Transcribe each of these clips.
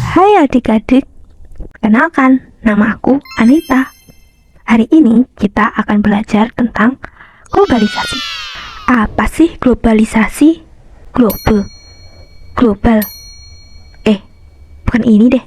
Hai adik-adik, kenalkan, nama aku Anita. Hari ini kita akan belajar tentang globalisasi. Apa sih globalisasi? Global. Bukan ini deh.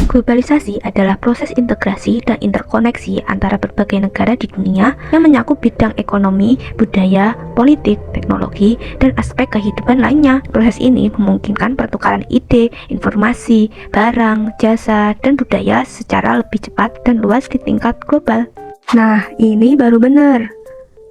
Globalisasi adalah proses integrasi dan interkoneksi antara berbagai negara di dunia yang mencakup bidang ekonomi, budaya, politik, teknologi, dan aspek kehidupan lainnya. Proses ini memungkinkan pertukaran ide, informasi, barang, jasa, dan budaya secara lebih cepat dan luas di tingkat global. Nah, ini baru benar.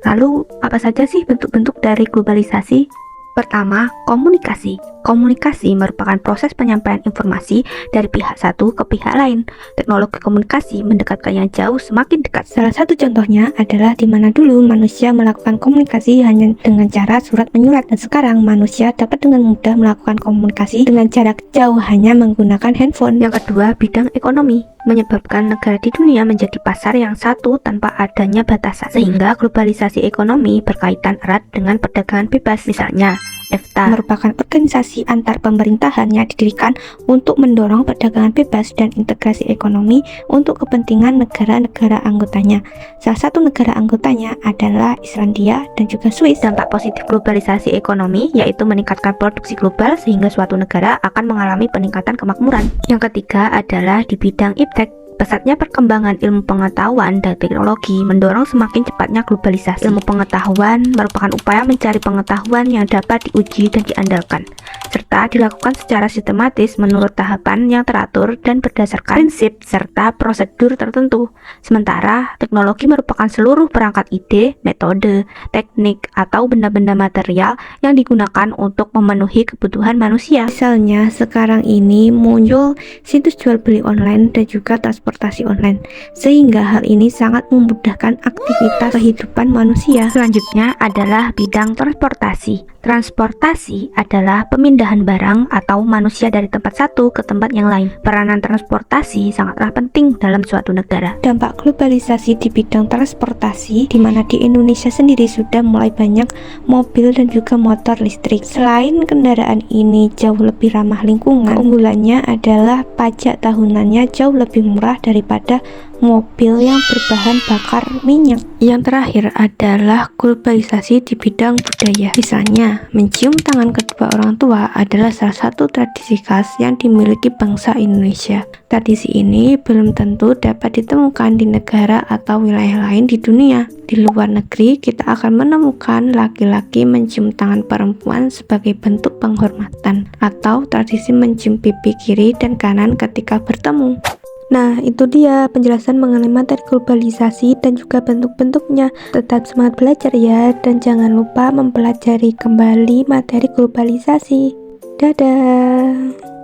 Lalu, apa saja sih bentuk-bentuk dari globalisasi? Pertama, komunikasi. Komunikasi merupakan proses penyampaian informasi dari pihak satu ke pihak lain. Teknologi komunikasi mendekatkan yang jauh semakin dekat. Salah satu contohnya adalah di mana dulu manusia melakukan komunikasi hanya dengan cara surat menyurat, dan sekarang manusia dapat dengan mudah melakukan komunikasi dengan jarak jauh hanya menggunakan handphone. Yang kedua, bidang ekonomi menyebabkan negara di dunia menjadi pasar yang satu tanpa adanya batasan, sehingga globalisasi ekonomi berkaitan erat dengan perdagangan bebas. Misalnya, EFTA merupakan organisasi antar pemerintahan yang didirikan untuk mendorong perdagangan bebas dan integrasi ekonomi untuk kepentingan negara-negara anggotanya. Salah satu negara anggotanya adalah Islandia dan juga Swiss. Dampak positif globalisasi ekonomi yaitu meningkatkan produksi global sehingga suatu negara akan mengalami peningkatan kemakmuran. Yang ketiga adalah di bidang iptek. Pesatnya perkembangan ilmu pengetahuan dan teknologi mendorong semakin cepatnya globalisasi. Ilmu pengetahuan merupakan upaya mencari pengetahuan yang dapat diuji dan diandalkan, serta dilakukan secara sistematis menurut tahapan yang teratur dan berdasarkan prinsip serta prosedur tertentu. Sementara teknologi merupakan seluruh perangkat ide, metode, teknik, atau benda-benda material yang digunakan untuk memenuhi kebutuhan manusia. Misalnya, sekarang ini muncul situs jual beli online dan juga transportasi online, sehingga hal ini sangat memudahkan aktivitas kehidupan manusia. Selanjutnya adalah bidang transportasi. Transportasi adalah pemindahan barang atau manusia dari tempat satu ke tempat yang lain. Peranan transportasi sangatlah penting dalam suatu negara. Dampak globalisasi di bidang transportasi, di mana di Indonesia sendiri sudah mulai banyak mobil dan juga motor listrik. Selain kendaraan ini jauh lebih ramah lingkungan, keunggulannya adalah pajak tahunannya jauh lebih murah daripada mobil yang berbahan bakar minyak. Yang terakhir adalah globalisasi di bidang budaya. Misalnya, mencium tangan kedua orang tua adalah salah satu tradisi khas yang dimiliki bangsa Indonesia. Tradisi ini belum tentu dapat ditemukan di negara atau wilayah lain di dunia. Di luar negeri, kita akan menemukan laki-laki mencium tangan perempuan sebagai bentuk penghormatan, atau tradisi mencium pipi kiri dan kanan ketika bertemu. Nah, itu dia penjelasan mengenai materi globalisasi dan juga bentuk-bentuknya. Tetap semangat belajar ya, dan jangan lupa mempelajari kembali materi globalisasi. Dadah!